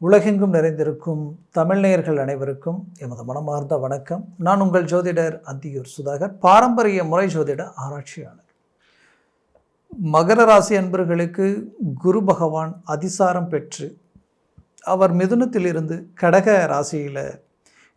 உலகெங்கும் நிறைந்திருக்கும் தமிழ் நேயர்கள் அனைவருக்கும் எமது மனமார்ந்த வணக்கம். நான் உங்கள் ஜோதிடர் அந்தியூர் சுதாகர், பாரம்பரிய முறை ஜோதிட ஆராய்ச்சியாளர். மகர ராசி அன்பர்களுக்கு குரு பகவான் அதிசாரம் பெற்று அவர் மிதுனத்திலிருந்து கடக ராசியில்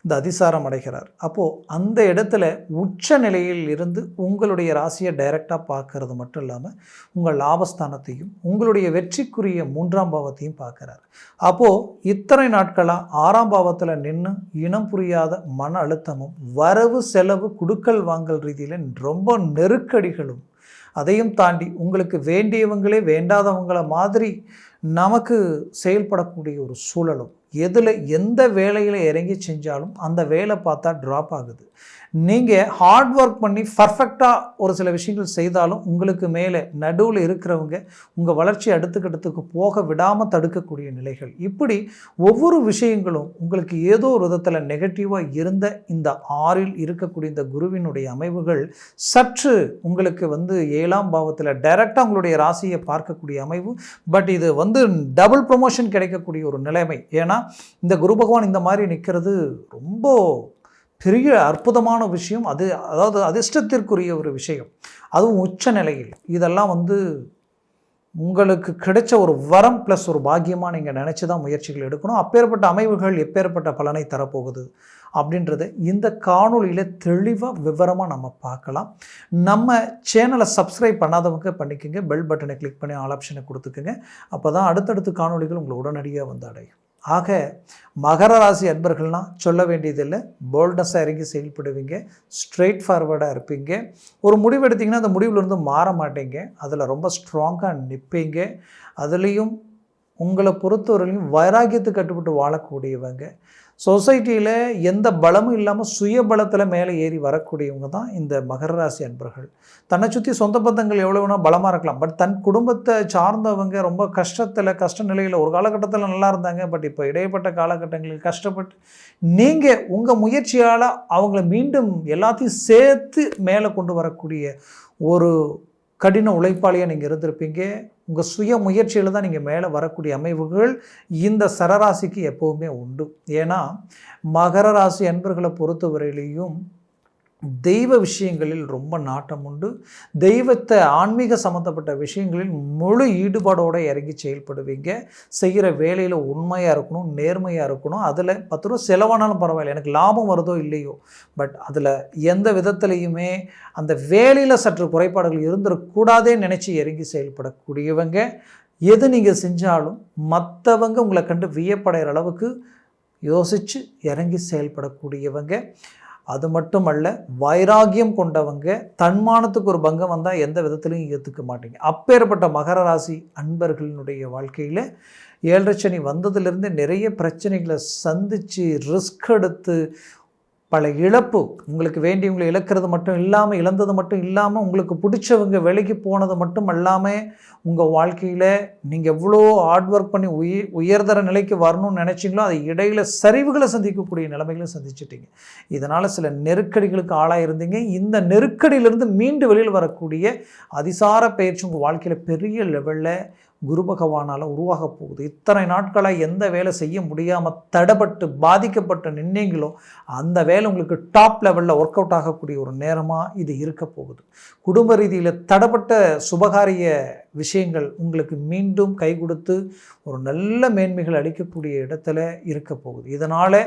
இந்த அதிசாரம் அடைகிறார். அப்போது அந்த இடத்துல உச்ச நிலையில் இருந்து உங்களுடைய ராசியை டைரெக்டாக பார்க்கறது மட்டும் இல்லாமல் உங்கள் லாபஸ்தானத்தையும் உங்களுடைய வெற்றிக்குரிய 3ஆம் பாவத்தையும் பார்க்குறார். அப்போது இத்தனை நாட்களாக 6ஆம் பாவத்தில் நின்று இனம் புரியாத மன அழுத்தமும் வரவு செலவு குடுக்கல் வாங்கல் ரீதியில் ரொம்ப நெருக்கடிகளும், அதையும் தாண்டி உங்களுக்கு வேண்டியவங்களே வேண்டாதவங்கள மாதிரி நமக்கு செயல்படக்கூடிய ஒரு சூழலும், எதில் எந்த வேலையில் இறங்கி செஞ்சாலும் அந்த வேலை பார்த்தா ட்ராப் ஆகுது. நீங்கள் ஹார்ட் ஒர்க் பண்ணி பர்ஃபெக்டாக ஒரு சில விஷயங்கள் செய்தாலும் உங்களுக்கு மேலே நடுவில் இருக்கிறவங்க உங்கள் வளர்ச்சி அடுத்துக்கடுத்துக்கு போக விடாமல் தடுக்கக்கூடிய நிலைகள், இப்படி ஒவ்வொரு விஷயங்களும் உங்களுக்கு ஏதோ ஒரு விதத்தில் நெகட்டிவாக இருந்த இந்த 6இல் இருக்கக்கூடிய இந்த குருவினுடைய அமைவுகள் சற்று உங்களுக்கு 7ஆம் பாவத்தில் டைரெக்டாக உங்களுடைய ராசியை பார்க்கக்கூடிய அமைவு. பட் இது டபுள் ப்ரொமோஷன் கிடைக்கக்கூடிய ஒரு நிலைமை. ஏன்னா இந்த குரு பகவான் இந்த மாதிரி நிற்கிறது ரொம்ப பெரிய அற்புதமான விஷயம். அதாவது அதிர்ஷ்டத்திற்குரிய ஒரு விஷயம், அதுவும் உச்ச நிலையில். இதெல்லாம் உங்களுக்கு கிடைச்ச ஒரு வரம் ப்ளஸ் ஒரு பாக்கியமாக நீங்கள் நினச்சி தான் முயற்சிகள் எடுக்கணும். அப்பேற்பட்ட அமைவுகள் எப்பேற்பட்ட பலனை தரப்போகுது அப்படின்றத இந்த காணொலியில் தெளிவாக விவரமாக நம்ம பார்க்கலாம். நம்ம சேனலை சப்ஸ்கிரைப் பண்ணாதவங்க பண்ணிக்கோங்க, பெல் பட்டனை கிளிக் பண்ணி ஆல் ஆப்ஷனை கொடுத்துக்குங்க. அப்போ தான் அடுத்தடுத்து காணொலிகள் உங்களை உடனடியாக அடையும். ஆக மகர ராசி அன்பர்கள்னால் சொல்ல வேண்டியதில்லை, போல்ட்னஸாக இறங்கி செயல்படுவீங்க, ஸ்ட்ரெயிட் ஃபார்வர்டாக இருப்பீங்க. ஒரு முடிவு எடுத்திங்கன்னா அந்த முடிவுலேருந்து மாற மாட்டீங்க, அதில் ரொம்ப ஸ்ட்ராங்காக நிற்பீங்க. அதுலேயும் உங்களை பொறுத்தவரையிலையும் வைராக்கியத்துக்கு கட்டுப்பட்டு வாழக்கூடியவங்க, சொசைட்டியில் எந்த பலமும் இல்லாமல் சுய பலத்தில் மேலே ஏறி வரக்கூடியவங்க தான் இந்த மகர ராசி அன்பர்கள். தன்னை சுற்றி சொந்த பந்தங்கள் எவ்வளோ வேணால் பலமாக இருக்கலாம், பட் தன் குடும்பத்தை சார்ந்தவங்க ரொம்ப கஷ்ட நிலையில் ஒரு காலகட்டத்தில் நல்லா இருந்தாங்க, பட் இப்போ இடைப்பட்ட காலகட்டங்களுக்கு கஷ்டப்பட்டு நீங்கள் உங்கள் முயற்சியால் அவங்கள மீண்டும் எல்லாத்தையும் சேர்த்து மேலே கொண்டு வரக்கூடிய ஒரு கடின உழைப்பாளியாக நீங்கள் இருந்திருப்பீங்க. உங்கள் சுய முயற்சியில் தான் நீங்கள் மேலே வரக்கூடிய அமைவுகள் இந்த சரராசிக்கு எப்போவுமே உண்டு. ஏன்னா மகர ராசி அன்பர்களை பொறுத்தவரையிலையும் தெய்வ விஷயங்களில் ரொம்ப நாட்டம் உண்டு. தெய்வத்தை ஆன்மீக சம்மந்தப்பட்ட விஷயங்களில் முழு ஈடுபாடோடு இறங்கி செயல்படுவீங்க. செய்கிற வேலையில் உண்மையாக இருக்கணும், நேர்மையாக இருக்கணும். அதில் 10 ரூபா செலவானாலும் பரவாயில்ல, எனக்கு லாபம் வருதோ இல்லையோ, பட் அதில் எந்த விதத்துலையுமே அந்த வேலையில் சற்று குறைபாடுகள் இருந்துடக்கூடாதே நினச்சி இறங்கி செயல்படக்கூடியவங்க. எது நீங்கள் செஞ்சாலும் மற்றவங்க உங்களை கண்டு வியப்படைகிற அளவுக்கு யோசித்து இறங்கி செயல்படக்கூடியவங்க. அது மட்டுமல்ல, வைராகியம் கொண்டவங்க. தன்மானத்துக்கு ஒரு பங்கம் வந்தால் எந்த விதத்துலையும் ஏற்றுக்க மாட்டீங்க. அப்பேற்பட்ட மகர ராசி அன்பர்களினுடைய வாழ்க்கையில் 7.5 சனி வந்ததுலேருந்து நிறைய பிரச்சனைகளை சந்தித்து ரிஸ்க் எடுத்து பல இழப்பு, உங்களுக்கு வேண்டியவங்களை இழக்கிறது மட்டும் இல்லாமல், இழந்தது மட்டும் இல்லாமல், உங்களுக்கு பிடிச்சவங்க விலைக்கு போனது மட்டும் இல்லாமல், உங்கள் வாழ்க்கையில் நீங்கள் எவ்வளோ ஹார்ட் ஒர்க் பண்ணி உயர்தர நிலைக்கு வரணும்னு நினச்சிங்களோ அது இடையில் சரிவுகளை சந்திக்கக்கூடிய நிலைமைகளை சந்திச்சிட்டிங்க. இதனால் சில நெருக்கடிகளுக்கு ஆளாயிருந்தீங்க. இந்த நெருக்கடியிலிருந்து மீண்டு வெளியில் வரக்கூடிய அதிசார பயிற்சி உங்கள் வாழ்க்கையில் பெரிய லெவலில் குரு பகவானால் உருவாக போகுது. இத்தனை நாட்களாக எந்த வேலை செய்ய முடியாமல் தடப்பட்டு பாதிக்கப்பட்டு நின்னீங்களோ அந்த வேலை உங்களுக்கு டாப் லெவலில் ஒர்க் அவுட் ஆகக்கூடிய ஒரு நேரமாக இது இருக்க போகுது. குடும்ப ரீதியில் தடப்பட்ட சுபகாரிய விஷயங்கள் உங்களுக்கு மீண்டும் கை கொடுத்து ஒரு நல்ல மேன்மைகள் அளிக்கக்கூடிய இடத்துல இருக்க போகுது. இதனால்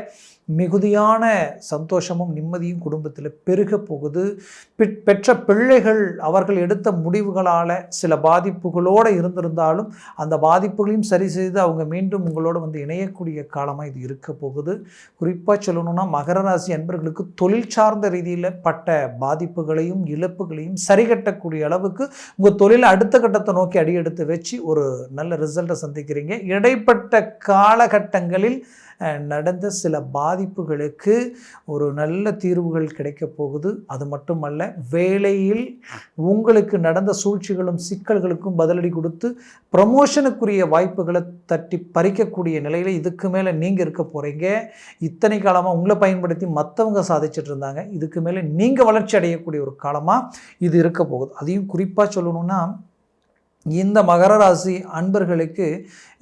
மிகுதியான சந்தோஷமும் நிம்மதியும் குடும்பத்தில் பெருக போகுது. பெற்ற பிள்ளைகள் அவர்கள் எடுத்த முடிவுகளால் சில பாதிப்புகளோடு இருந்திருந்தாலும் அந்த பாதிப்புகளையும் சரி செய்து அவங்க மீண்டும் உங்களோடு இணையக்கூடிய காலமாக இது இருக்க போகுது. குறிப்பாக சொல்லணும்னா மகர ராசி அன்பர்களுக்கு தொழில் சார்ந்த ரீதியில் பட்ட பாதிப்புகளையும் இழப்புகளையும் சரிகட்டக்கூடிய அளவுக்கு உங்கள் தொழிலை அடுத்த கட்டத்தை நோக்கி அடியெடுத்து வச்சு ஒரு நல்ல ரிசல்ட்டை சந்திக்கிறீங்க. இடைப்பட்ட காலகட்டங்களில் நடந்த சில பாதிப்புகளுக்கு ஒரு நல்ல தீர்வுகள் கிடைக்க போகுது. அது மட்டுமல்ல, வேலையில் உங்களுக்கு நடந்த சூழ்ச்சிகளும் சிக்கல்களுக்கும் பதிலடி கொடுத்து ப்ரமோஷனுக்குரிய வாய்ப்புகளை தட்டி பறிக்கக்கூடிய நிலையில் இதுக்கு மேலே நீங்கள் இருக்க போகிறீங்க. இத்தனை காலமாக உங்களை பயன்படுத்தி மற்றவங்க சாதிச்சுட்டு இருந்தாங்க, இதுக்கு மேலே நீங்கள் வளர்ச்சி அடையக்கூடிய ஒரு காலமாக இது இருக்க போகுது. அதையும் குறிப்பாக சொல்லணும்னா, இந்த மகர ராசி அன்பர்களுக்கு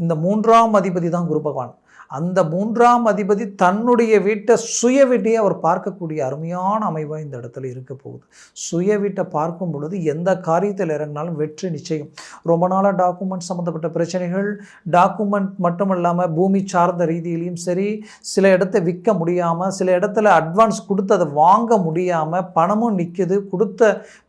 இந்த 3ஆம் அதிபதி தான் குரு பகவான். அந்த 3ஆம் அதிபதி தன்னுடைய வீட்டை சுய வீட்டையே அவர் பார்க்கக்கூடிய அருமையான அமைவாக இந்த இடத்துல இருக்க போகுது. சுய வீட்டை பார்க்கும் பொழுது எந்த காரியத்தில் இறங்கினாலும் வெற்றி நிச்சயம். ரொம்ப நாளாக டாக்குமெண்ட் சம்மந்தப்பட்ட பிரச்சனைகள், டாக்குமெண்ட் மட்டும் இல்லாமல் பூமி சார்ந்த ரீதியிலையும் சரி, சில இடத்த விற்க முடியாமல், சில இடத்துல அட்வான்ஸ் கொடுத்து அதை வாங்க முடியாமல் பணமும் நிற்குது. கொடுத்த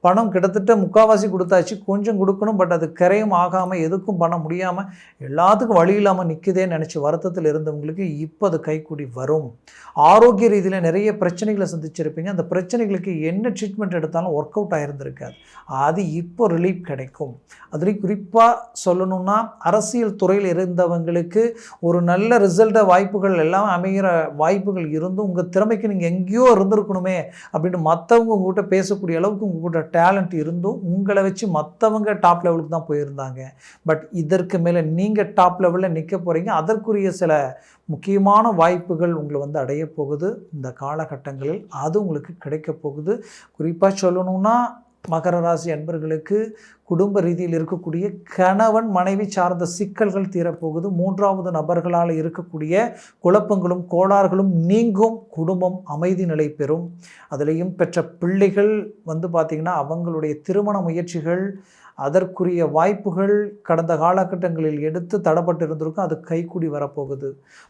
பணம் கிட்டத்தட்ட முக்கால்வாசி கொடுத்தாச்சு, கொஞ்சம் கொடுக்கணும், பட் அது கரையும் ஆகாமல் எதுக்கும் பண்ண முடியாமல் எல்லாத்துக்கும் வழி இல்லாமல் நிற்குதேன்னு நினச்சி வருத்தத்தில் இருந்தவங்களுக்கு இப்போ அது கைக்கூடி வரும். ஆரோக்கிய ரீதியில் நிறைய பிரச்சனைகளை சந்திச்சிருப்பீங்க. அந்த பிரச்சனைகளுக்கு என்ன ட்ரீட்மெண்ட் எடுத்தாலும் ஒர்க் அவுட் ஆகிருந்திருக்காது. அது இப்போ ரிலீஃப் கிடைக்கும். அதுலேயும் குறிப்பாக சொல்லணும்னா அரசியல் துறையில் இருந்தவங்களுக்கு ஒரு நல்ல ரிசல்ட்டை வாய்ப்புகள் எல்லாம் அமைகிற வாய்ப்புகள் இருந்தும் உங்கள் திறமைக்கு நீங்கள் எங்கேயோ இருந்திருக்கணுமே அப்படின்னு மற்றவங்க உங்கள்கிட்ட பேசக்கூடிய அளவுக்கு உங்கள்கிட்ட டேலண்ட் இருந்தும் உங்களை வச்சு மற்றவங்க டாப் லெவலுக்கு தான் போயிருந்தாங்க. பட் இதற்கு மேலே நீங்கள் டாப் லெவலில் நிற்க போகிறீங்க. அதற்குரிய சில முக்கியமான வாய்ப்புகள் உங்களை வந்து அடைய போகுது இந்த காலகட்டங்களில். அது உங்களுக்கு கிடைக்க போகுது. குறிப்பாக சொல்லணும்னா மகர ராசி அன்பர்களுக்கு குடும்ப ரீதியில் இருக்கக்கூடிய கணவன் மனைவி சார்ந்த சிக்கல்கள் தீரப்போகுது. 3வது நபர்களால் இருக்கக்கூடிய குழப்பங்களும் கோளாறுகளும் நீங்கும். குடும்பம் அமைதி நிலை பெறும். அதுலேயும் பெற்ற பிள்ளைகள் வந்து பார்த்திங்கன்னா அவங்களுடைய திருமண முயற்சிகள், அதற்குரிய வாய்ப்புகள் கடந்த காலகட்டங்களில் எடுத்து தடப்பட்டு இருந்திருக்கும். அது கைக்கூடி வரப்போகுது.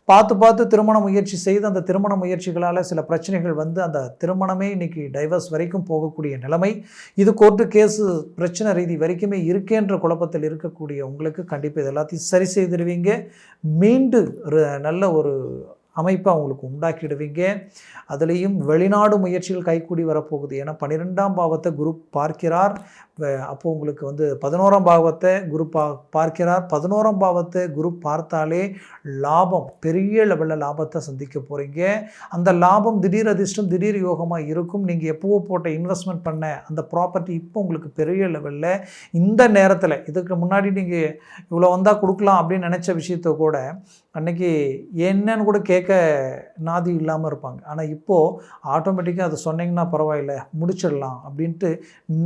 பார்த்து திருமண முயற்சி செய்து அந்த திருமண முயற்சிகளால் சில பிரச்சனைகள் வந்து அந்த திருமணமே இன்றைக்கி டைவர்ஸ் வரைக்கும் போகக்கூடிய நிலைமை. இது கோர்ட்டு கேஸு பிரச்சனை ரீதி வரைக்குமே இருக்கேன்ற குழப்பத்தில் இருக்கக்கூடிய உங்களுக்கு கண்டிப்பாக இது எல்லாத்தையும் சரி செய்திருவீங்க. மீண்டு ஒரு நல்ல ஒரு அமைப்பை அவங்களுக்கு உண்டாக்கிடுவீங்க. அதுலேயும் வெளிநாடு முயற்சிகள் கைக்கூடி வரப்போகுது. ஏன்னா 12ஆம் பாவத்தை குரு பார்க்கிறார். அப்போது உங்களுக்கு வந்து 11ஆம் பாவத்தை குரு பார்க்கிறார். 11ஆம் பாவத்தை குரு பார்த்தாலே லாபம், பெரிய லெவலில் லாபத்தை சந்திக்க போகிறீங்க. அந்த லாபம் திடீர் அதிர்ஷ்டம், திடீர் யோகமாக இருக்கும். நீங்கள் எப்போவோ போட்ட இன்வெஸ்ட்மெண்ட் பண்ண அந்த ப்ராப்பர்ட்டி இப்போ உங்களுக்கு பெரிய லெவலில் இந்த நேரத்தில், இதுக்கு முன்னாடி நீங்கள் இவ்வளோ வந்தால் கொடுக்கலாம் அப்படின்னு நினச்ச விஷயத்த கூட அன்றைக்கி என்னன்னு கூட கேட்க நாதி இல்லாமல் இருப்பாங்க. ஆனால் இப்போது ஆட்டோமேட்டிக்காக அதை சொன்னீங்கன்னா பரவாயில்ல முடிச்சிடலாம் அப்படின்ட்டு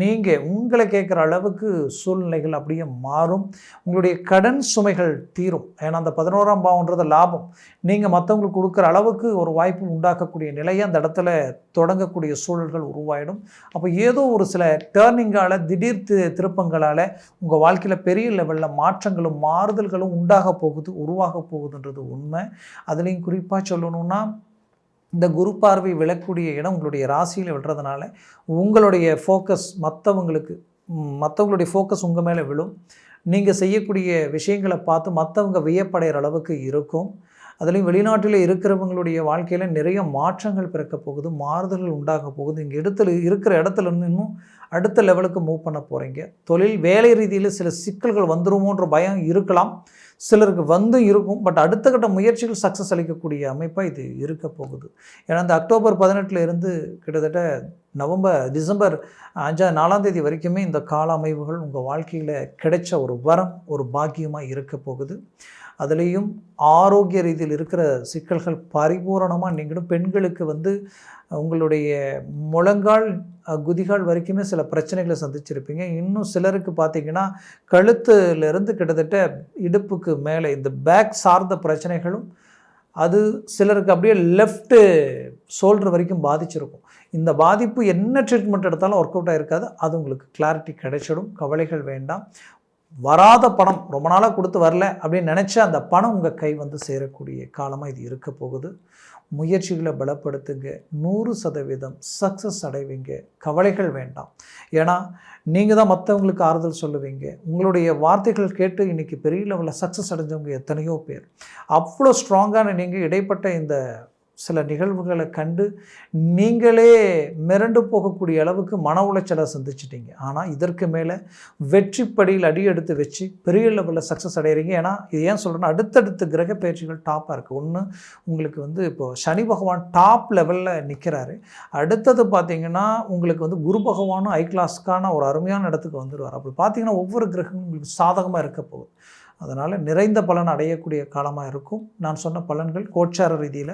நீங்கள் உங்களை கேட்குற அளவுக்கு சூழ்நிலைகள் அப்படியே மாறும். உங்களுடைய கடன் சுமைகள் தீரும். ஏன்னா அந்த 11ஆம் பாவம்ன்றது லாபம். நீங்கள் மற்றவங்களுக்கு கொடுக்குற அளவுக்கு ஒரு வாய்ப்பு உண்டாக்கக்கூடிய நிலையை அந்த இடத்துல தொடங்கக்கூடிய சூழல்கள் உருவாயிடும். அப்போ ஏதோ ஒரு சில டேர்னிங்கால், திடீர் திருப்பங்களால் உங்கள் வாழ்க்கையில் பெரிய லெவலில் மாற்றங்களும் மாறுதல்களும் உண்டாக போகுது, உருவாக போகுதுன்றது உண்மை. அதுலேயும் குறிப்பாக சொல்லணும்னா இந்த குரு பார்வை விழக்கூடிய இடம் உங்களுடைய ராசியில் விடுறதுனால உங்களுடைய ஃபோக்கஸ் மற்றவங்களுடைய ஃபோக்கஸ் உங்கள் மேலே விழும். நீங்கள் செய்யக்கூடிய விஷயங்களை பார்த்து மற்றவங்க வியப்படைகிற அளவுக்கு இருக்கும். அதுலேயும் வெளிநாட்டில் இருக்கிறவங்களுடைய வாழ்க்கையில் நிறைய மாற்றங்கள் பிறக்க போகுது, மாறுதல்கள் உண்டாக போகுது. இங்கே இருக்கிற இடத்துல இன்னும் அடுத்த லெவலுக்கு மூவ் பண்ண போகிறீங்க. தொழில் வேலை ரீதியில் சில சிக்கல்கள் வந்துருமோன்ற பயம் இருக்கலாம், சிலருக்கு வந்து இருக்கும். பட் அடுத்த கட்ட முயற்சிகள் சக்ஸஸ் அளிக்கக்கூடிய அமைப்பாக இது இருக்க போகுது. ஏன்னா இந்த அக்டோபர் 18 இருந்து கிட்டத்தட்ட டிசம்பர் 4ஆம் தேதி வரைக்குமே இந்த கால அமைவுகள் உங்கள் வாழ்க்கையில் கிடைச்ச ஒரு வரம், ஒரு பாக்கியமாக இருக்க போகுது. அதுலேயும் ஆரோக்கிய ரீதியில் இருக்கிற சிக்கல்கள் பரிபூரணமாக நீங்களும். பெண்களுக்கு வந்து உங்களுடைய முழங்கால் குதிகால் வரைக்குமே சில பிரச்சனைகளை சந்திச்சிருப்பீங்க. இன்னும் சிலருக்கு பார்த்திங்கன்னா கழுத்துலேருந்து கிட்டத்தட்ட இடுப்புக்கு மேலே இந்த பேக் சார்ந்த பிரச்சனைகளும், அது சிலருக்கு அப்படியே லெஃப்ட்டு ஷோல்டர் வரைக்கும் பாதிச்சிருக்கும். இந்த பாதிப்பு என்ன ட்ரீட்மெண்ட் எடுத்தாலும் ஒர்க் அவுட் ஆகிருக்காது. அது உங்களுக்கு கிளாரிட்டி கிடைச்சிடும். கவலைகள் வேண்டாம். வராத பணம், ரொம்ப நாளாக கொடுத்து வரல அப்படின்னு நினச்ச அந்த பணம் உங்கள் கை வந்து சேரக்கூடிய காலமாக இது இருக்க போகுது. முயற்சிகளை பலப்படுத்துங்க. 100% சக்ஸஸ் அடைவீங்க. கவலைகள் வேண்டாம். ஏன்னா நீங்கள் தான் மற்றவங்களுக்கு ஆறுதல் சொல்லுவீங்க. உங்களுடைய வார்த்தைகள் கேட்டு இன்றைக்கி பெரிய லெவலில் சக்ஸஸ் அடைஞ்சவங்க எத்தனையோ பேர். அவ்வளோ ஸ்ட்ராங்கான நீங்கள் இடைப்பட்ட இந்த சில நிகழ்வுகளை கண்டு நீங்களே மிரண்டு போகக்கூடிய அளவுக்கு மன உளைச்சலை சந்திச்சிட்டிங்க. ஆனால் இதற்கு மேலே வெற்றிப்படியில் அடி எடுத்து வச்சு பெரிய லெவலில் சக்ஸஸ் அடைகிறீங்க. ஏன்னா இது ஏன் சொல்கிறேன்னா அடுத்தடுத்த கிரக பயிற்சிகள் டாப்பாக இருக்குது. ஒன்று உங்களுக்கு வந்து இப்போது சனி பகவான் டாப் லெவலில் நிற்கிறாரு. அடுத்தது பார்த்திங்கன்னா உங்களுக்கு வந்து குரு பகவானும் ஹை கிளாஸ்க்கான ஒரு அருமையான இடத்துக்கு வந்துடுவார். அப்படி பார்த்திங்கன்னா ஒவ்வொரு கிரகமும் உங்களுக்கு சாதகமாக இருக்க போகுது. அதனால் நிறைந்த பலன் அடையக்கூடிய காலமாக இருக்கும். நான் சொன்ன பலன்கள் கோச்சார ரீதியில்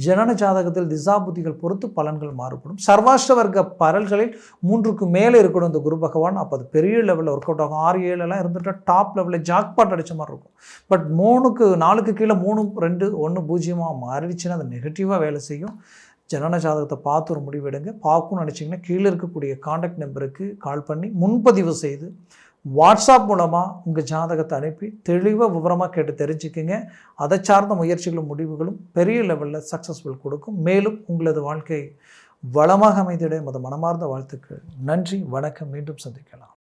ஜனன ஜாதகத்தில் திசாபுத்திகள் பொறுத்து பலன்கள் மாறுபடும். சர்வாஷ்ட வர்க்க பரல்களில் 3க்கு மேலே இருக்கணும் இந்த குரு பகவான். அப்போ அது பெரிய லெவலில் ஒர்க் அவுட் ஆகும். 6, 7 இருந்துட்டு டாப் லெவலில் ஜாக்பாட் அடித்த மாதிரி இருக்கும். பட் 4க்கு கீழே 3, 2, 1, 0 மாறிடுச்சுன்னா அது நெகட்டிவாக வேலை செய்யும். ஜனன ஜாதகத்தை பார்த்து ஒரு முடிவெடுங்க. பார்க்கணும்னு நினச்சிங்கன்னா கீழே இருக்கக்கூடிய காண்டாக்ட் நம்பருக்கு கால் பண்ணி முன்பதிவு செய்து வாட்ஸ்அப் மூலமாக உங்கள் ஜாதகத்தை அனுப்பி தெளிவாக விவரமாக கேட்டு தெரிஞ்சுக்குங்க. அதை சார்ந்த முயற்சிகளும் முடிவுகளும் பெரிய லெவலில் சக்ஸஸ்ஃபுல் கொடுக்கும். மேலும் உங்களது வாழ்க்கை வளமாக அமைந்திட மனமார்ந்த வாழ்த்துக்கள். நன்றி, வணக்கம். மீண்டும் சந்திக்கலாம்.